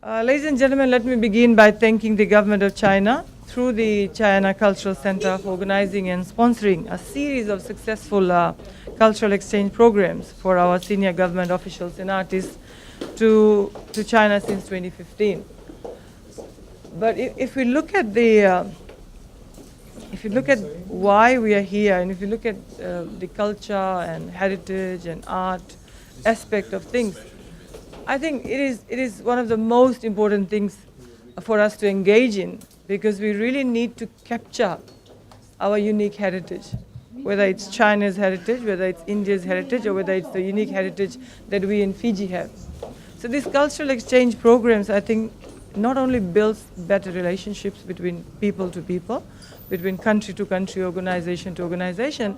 Ladies and gentlemen, let me begin by thanking the government of China through the China Cultural Center for organizing and sponsoring a series of successful cultural exchange programs for our senior government officials and artists to China since 2015. But if we look at why we are here, and if you look at the culture and heritage and art aspect of things, I think it is one of the most important things for us to engage in, because we really need to capture our unique heritage, whether it's China's heritage, whether it's India's heritage, or whether it's the unique heritage that we in Fiji have. So these cultural exchange programs, I think, not only builds better relationships between people to people, between country to country, organization to organization,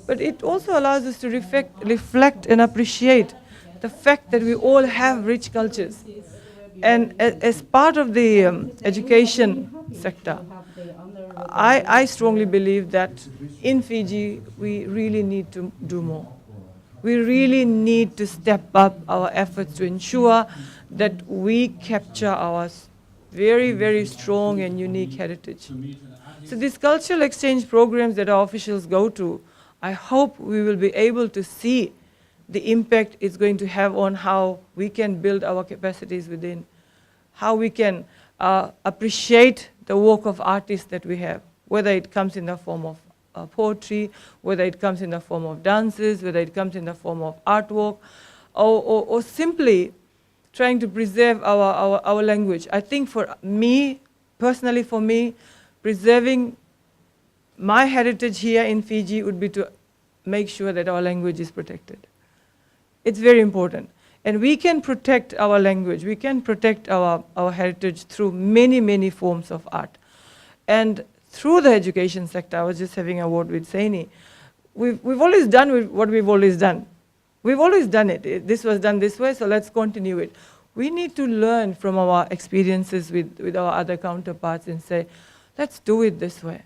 but it also allows us to reflect and appreciate the fact that we all have rich cultures. And as part of the education sector, I strongly believe that in Fiji, we really need to do more. We really need to step up our efforts to ensure that we capture our very, very strong and unique heritage. So these cultural exchange programs that our officials go to, I hope we will be able to see the impact it's going to have on how we can build our capacities within, how we can appreciate the work of artists that we have, whether it comes in the form of poetry, whether it comes in the form of dances, whether it comes in the form of artwork, or simply trying to preserve our language. I think for me, personally for me, preserving my heritage here in Fiji would be to make sure that our language is protected. It's very important. And we can protect our language, we can protect our heritage through many, many forms of art. And through the education sector, I was just having a word with Saini, we've always done what we've always done. We've always done it. This was done this way, so let's continue it. We need to learn from our experiences with our other counterparts and say, let's do it this way.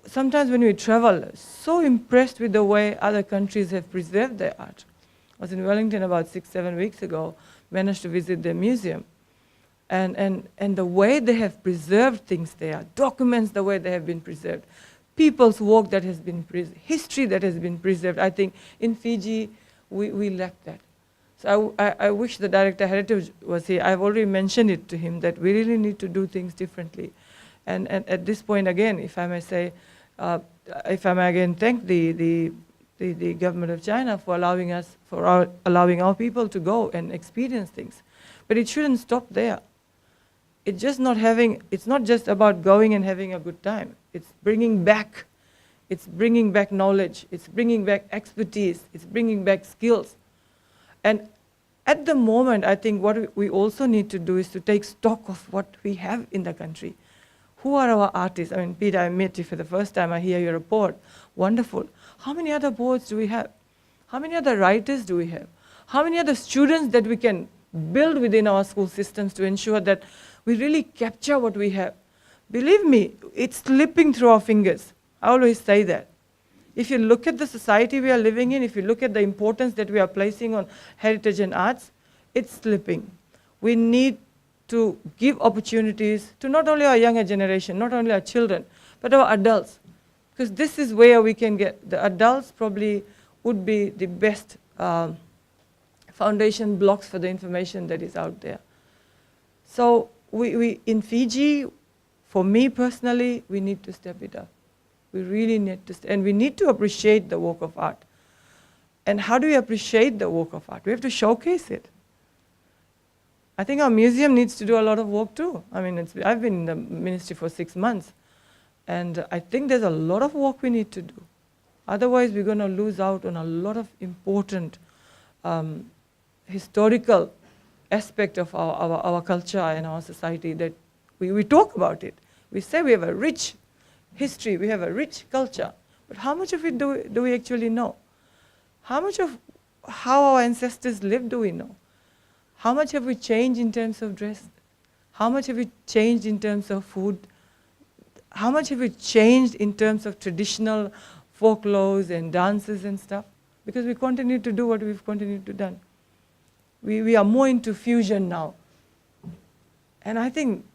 Sometimes when we travel, so impressed with the way other countries have preserved their art. I was in Wellington about 6-7 weeks ago, managed to visit their museum. And the way they have preserved things there, documents the way they have been preserved, people's work that has been preserved, history that has been preserved. I think in Fiji, we lack that. So I wish the Director of Heritage was here. I've already mentioned it to him that we really need to do things differently. And at this point, again, if I may say, if I may again thank the government of China for allowing us, allowing our people to go and experience things. But it shouldn't stop there. It's not just about going and having a good time. It's bringing back knowledge, it's bringing back expertise, it's bringing back skills. And at the moment, I think what we also need to do is to take stock of what we have in the country. Who are our artists? I mean, Peter, I met you for the first time. I hear your report. Wonderful. How many other poets do we have? How many other writers do we have? How many other students that we can build within our school systems to ensure that we really capture what we have? Believe me, it's slipping through our fingers. I always say that. If you look at the society we are living in, if you look at the importance that we are placing on heritage and arts, it's slipping. We need to give opportunities to not only our younger generation, not only our children, but our adults. Because this is where we can get, the adults probably would be the best foundation blocks for the information that is out there. So we in Fiji, for me personally, we need to step it up. We really need to, and we need to appreciate the work of art. And how do we appreciate the work of art? We have to showcase it. I think our museum needs to do a lot of work too. I mean, I've been in the ministry for 6 months, and I think there's a lot of work we need to do. Otherwise, we're going to lose out on a lot of important historical aspect of our culture and our society that we talk about it. We say we have a rich history, we have a rich culture, but how much of it do we actually know? How much of how our ancestors lived do we know? How much have we changed in terms of dress? How much have we changed in terms of food? How much have we changed in terms of traditional folklores and dances and stuff? Because we continue to do what we've continued to do. We are more into fusion now. And I think,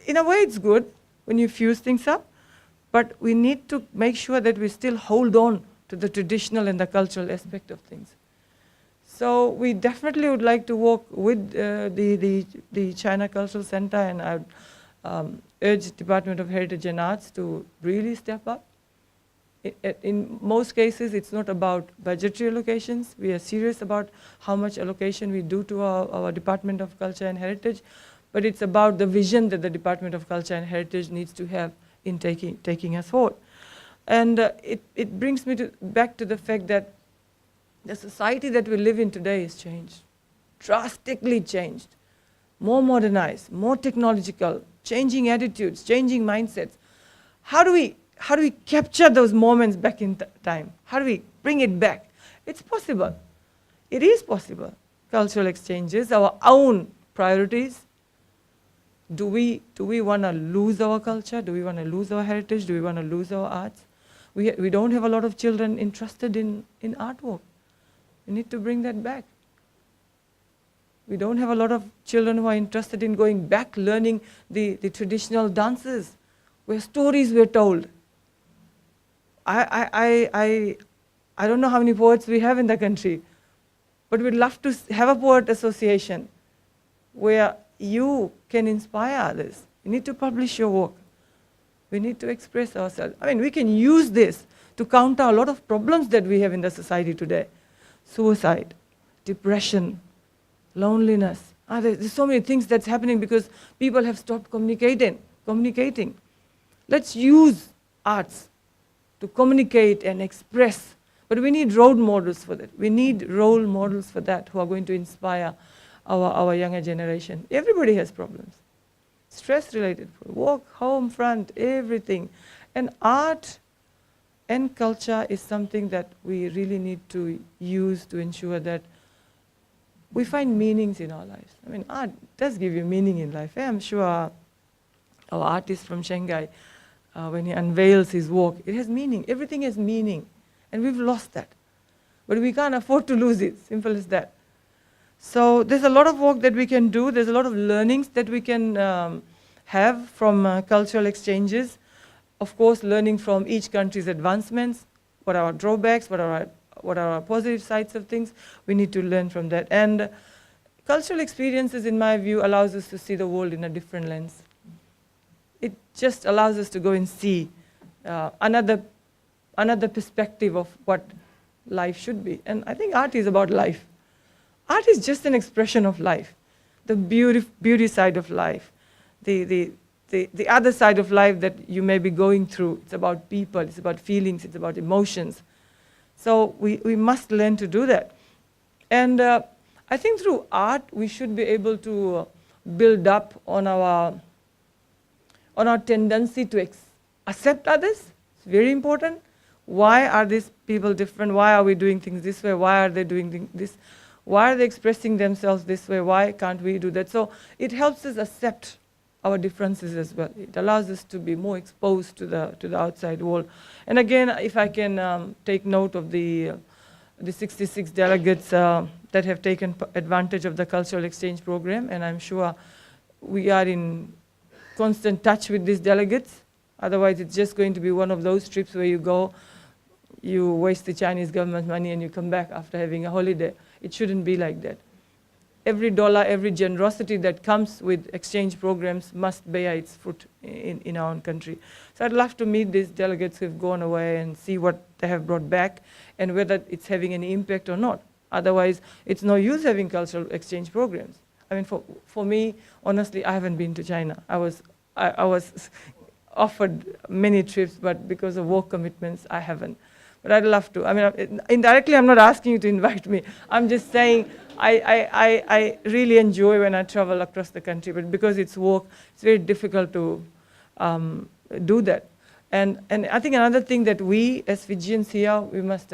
in a way, it's good when you fuse things up, but we need to make sure that we still hold on to the traditional and the cultural aspect of things. So we definitely would like to work with the China Cultural Center, and I would urge Department of Heritage and Arts to really step up. In most cases, it's not about budgetary allocations. We are serious about how much allocation we do to our Department of Culture and Heritage, but it's about the vision that the Department of Culture and Heritage needs to have in taking us forward. And it brings me back to the fact that the society that we live in today has changed, drastically changed, more modernized, more technological, changing attitudes, changing mindsets. How do we capture those moments back in time? How do we bring it back? It's possible. It is possible. Cultural exchanges, our own priorities. Do we want to lose our culture? Do we want to lose our heritage? Do we want to lose our arts? We don't have a lot of children interested in artwork. We need to bring that back. We don't have a lot of children who are interested in going back, learning the traditional dances, where stories were told. I don't know how many poets we have in the country, but we'd love to have a poet association where you can inspire others. You need to publish your work. We need to express ourselves. I mean, we can use this to counter a lot of problems that we have in the society today. Suicide, depression, loneliness. There's so many things that's happening because people have stopped communicating. Let's use arts to communicate and express. But we need role models for that. We need role models for that who are going to inspire our younger generation. Everybody has problems. Stress-related, work, home, front, everything. And art and culture is something that we really need to use to ensure that we find meanings in our lives. I mean, art does give you meaning in life. I'm sure our artist from Shanghai, when he unveils his work, it has meaning. Everything has meaning. And we've lost that. But we can't afford to lose it, simple as that. So there's a lot of work that we can do. There's a lot of learnings that we can have from cultural exchanges. Of course, learning from each country's advancements, what are our drawbacks, what are our positive sides of things. We need to learn from that. And cultural experiences, in my view, allows us to see the world in a different lens. It just allows us to go and see another perspective of what life should be. And I think art is about life. Art is just an expression of life, the beauty side of life, the other side of life that you may be going through. It's about people, it's about feelings, it's about emotions. So we must learn to do that. And I think through art, we should be able to build up on our tendency to accept others. It's very important. Why are these people different? Why are we doing things this way? Why are they doing this? Why are they expressing themselves this way? Why can't we do that? So it helps us accept our differences as well. It allows us to be more exposed to the outside world. And again, if I can take note of the 66 delegates that have taken advantage of the cultural exchange program, and I'm sure we are in constant touch with these delegates. Otherwise, it's just going to be one of those trips where you go, you waste the Chinese government's money, and you come back after having a holiday. It shouldn't be like that. Every dollar, every generosity that comes with exchange programs must bear its fruit in our own country. So I'd love to meet these delegates who've gone away and see what they have brought back and whether it's having any impact or not. Otherwise, it's no use having cultural exchange programs. I mean, for me, honestly, I haven't been to China. I was offered many trips, but because of work commitments, I haven't. But I'd love to. I mean, indirectly, I'm not asking you to invite me. I'm just saying I really enjoy when I travel across the country, but because it's work, it's very difficult to do that. And I think another thing that we, as Fijians here, we must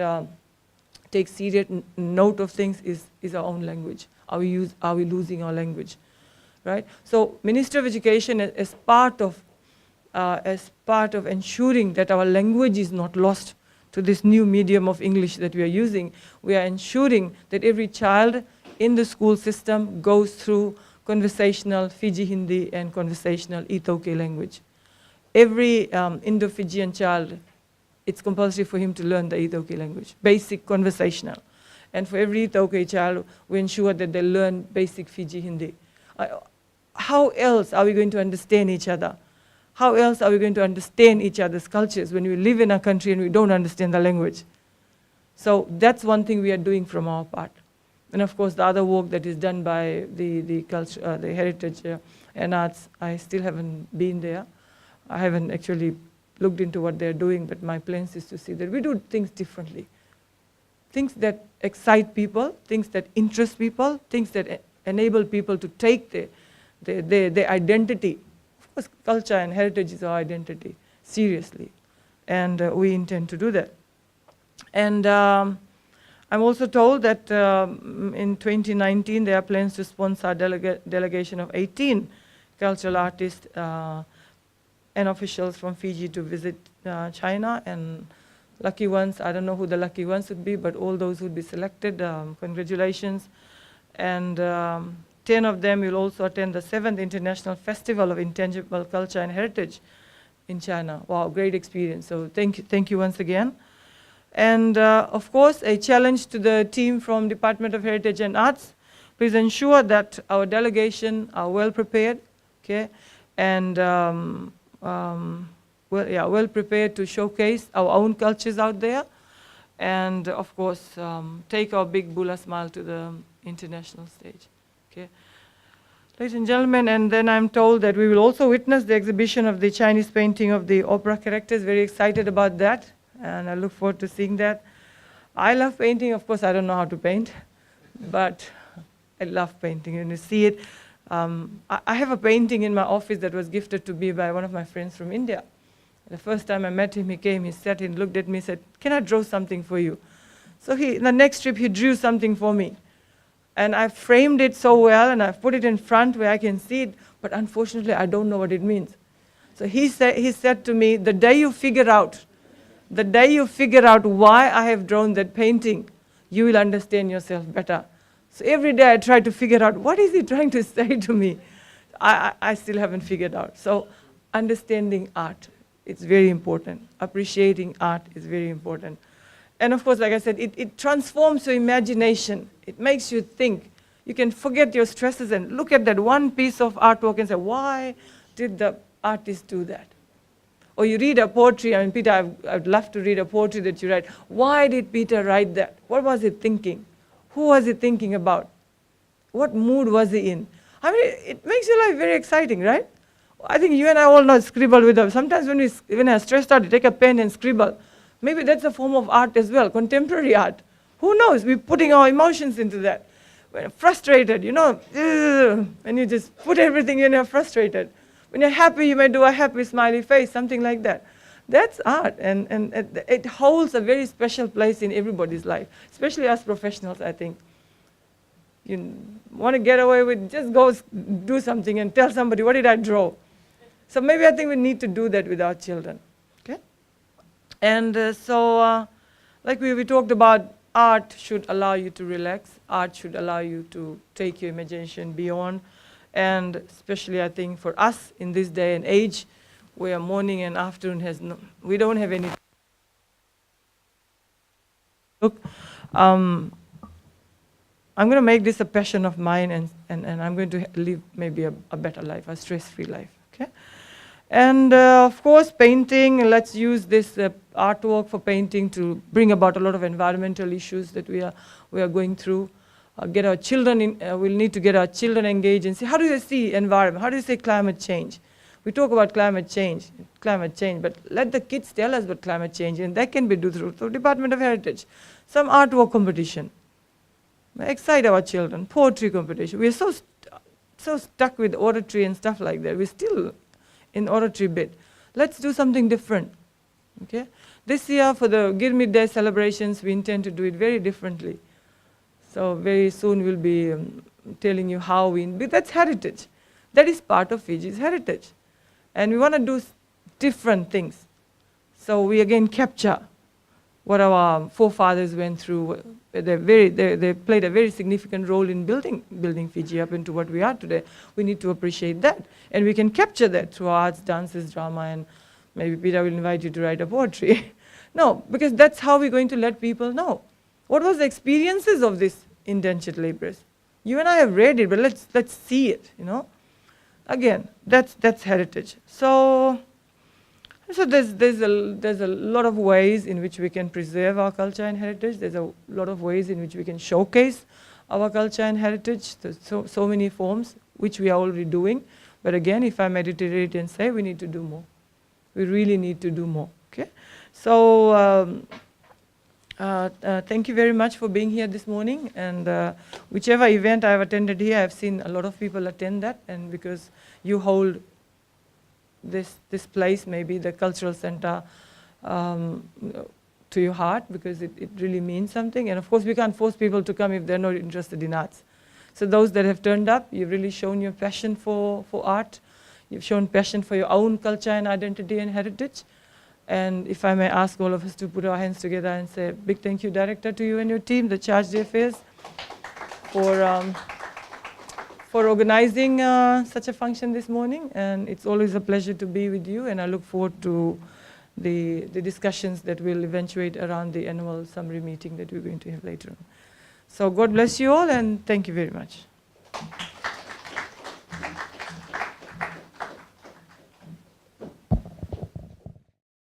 take serious note of things is our own language. Are we losing our language, right? So, Minister of Education, as part of ensuring that our language is not lost to this new medium of English that we are using, we are ensuring that every child in the school system goes through conversational Fiji Hindi and conversational Itoke language. Every Indo-Fijian child, it's compulsory for him to learn the Itoke language, basic conversational. And for every Itoke child, we ensure that they learn basic Fiji Hindi. How else are we going to understand each other? How else are we going to understand each other's cultures when we live in a country and we don't understand the language? So that's one thing we are doing from our part. And of course, the other work that is done by the culture, the heritage and arts, I still haven't been there. I haven't actually looked into what they're doing, but my plans is to see that we do things differently. Things that excite people, things that interest people, things that enable people to take their identity. Of course, culture and heritage is our identity, seriously. And we intend to do that. And I'm also told that in 2019, there are plans to sponsor a delegation of 18 cultural artists and officials from Fiji to visit China. And lucky ones, I don't know who the lucky ones would be, but all those would be selected, congratulations. And 10 of them will also attend the 7th International Festival of Intangible Culture and Heritage in China. Wow, great experience. So thank you once again. And of course, a challenge to the team from Department of Heritage and Arts. Please ensure that our delegation are well prepared, okay, and well prepared to showcase our own cultures out there, and of course, take our big Bula smile to the international stage, okay. Ladies and gentlemen, and then I'm told that we will also witness the exhibition of the Chinese painting of the opera characters. Very excited about that. And I look forward to seeing that. I love painting. Of course, I don't know how to paint, but I love painting. And you see it. I have a painting in my office that was gifted to me by one of my friends from India. The first time I met him, he came, he sat and looked at me, said, "Can I draw something for you?" So in the next trip, he drew something for me. And I framed it so well, and I've put it in front where I can see it, but unfortunately, I don't know what it means. So he said to me, the day you figure out why I have drawn that painting, you will understand yourself better. So every day I try to figure out, what is he trying to say to me? I still haven't figured out. So understanding art, it's very important. Appreciating art is very important. And of course, like I said, it transforms your imagination. It makes you think. You can forget your stresses and look at that one piece of artwork and say, why did the artist do that? Or you read a poetry, I mean, Peter, I'd love to read a poetry that you write. Why did Peter write that? What was he thinking? Who was he thinking about? What mood was he in? I mean, it makes your life very exciting, right? I think you and I all know scribble with them. Sometimes when I'm stressed out, you take a pen and scribble. Maybe that's a form of art as well, contemporary art. Who knows? We're putting our emotions into that. When you're frustrated, you know, and you just put everything in, you're frustrated. When you're happy, you may do a happy smiley face, something like that. That's art, and it holds a very special place in everybody's life, especially us professionals, I think. You want to get away with, just go do something and tell somebody, what did I draw? So maybe I think we need to do that with our children, okay? And like we talked about, art should allow you to relax. Art should allow you to take your imagination beyond. And especially, I think, for us in this day and age, where morning and afternoon we don't have any. Look, I'm going to make this a passion of mine, and I'm going to live maybe a better life, a stress-free life, okay? And of course, painting, let's use this artwork for painting to bring about a lot of environmental issues that we are going through. Get our children in, we'll need to get our children engaged and see, how do they see environment? How do you say climate change? We talk about climate change, but let the kids tell us what climate change is, and that can be done through Department of Heritage. Some artwork competition. Excite our children. Poetry competition. We're so stuck with oratory and stuff like that. We're still in oratory bit. Let's do something different, okay? This year for the Gurmit Day celebrations, we intend to do it very differently. So very soon we'll be telling you how but that's heritage. That is part of Fiji's heritage. And we want to do different things. So we again capture what our forefathers went through, they played a very significant role in building Fiji up into what we are today. We need to appreciate that, and we can capture that through arts, dances, drama, and maybe Peter will invite you to write a poetry. No, because that's how we're going to let people know what was the experiences of these indentured laborers. You and I have read it, but let's see it. Again, that's heritage. So there's a lot of ways in which we can preserve our culture and heritage. There's a lot of ways in which we can showcase our culture and heritage. There's so many forms which we are already doing. But again, if I meditate and say, we need to do more. We really need to do more. Okay. So thank you very much for being here this morning. And whichever event I've attended here, I've seen a lot of people attend that. And because you hold this place, maybe the cultural center, to your heart, because it really means something. And of course, we can't force people to come if they're not interested in arts. So those that have turned up, you've really shown your passion for art. You've shown passion for your own culture and identity and heritage. And if I may ask all of us to put our hands together and say a big thank you, Director, to you and your team, the Charge d'Affaires, for organizing such a function this morning. And it's always a pleasure to be with you, and I look forward to the discussions that will eventuate around the annual summary meeting that we're going to have later on. So God bless you all, and thank you very much.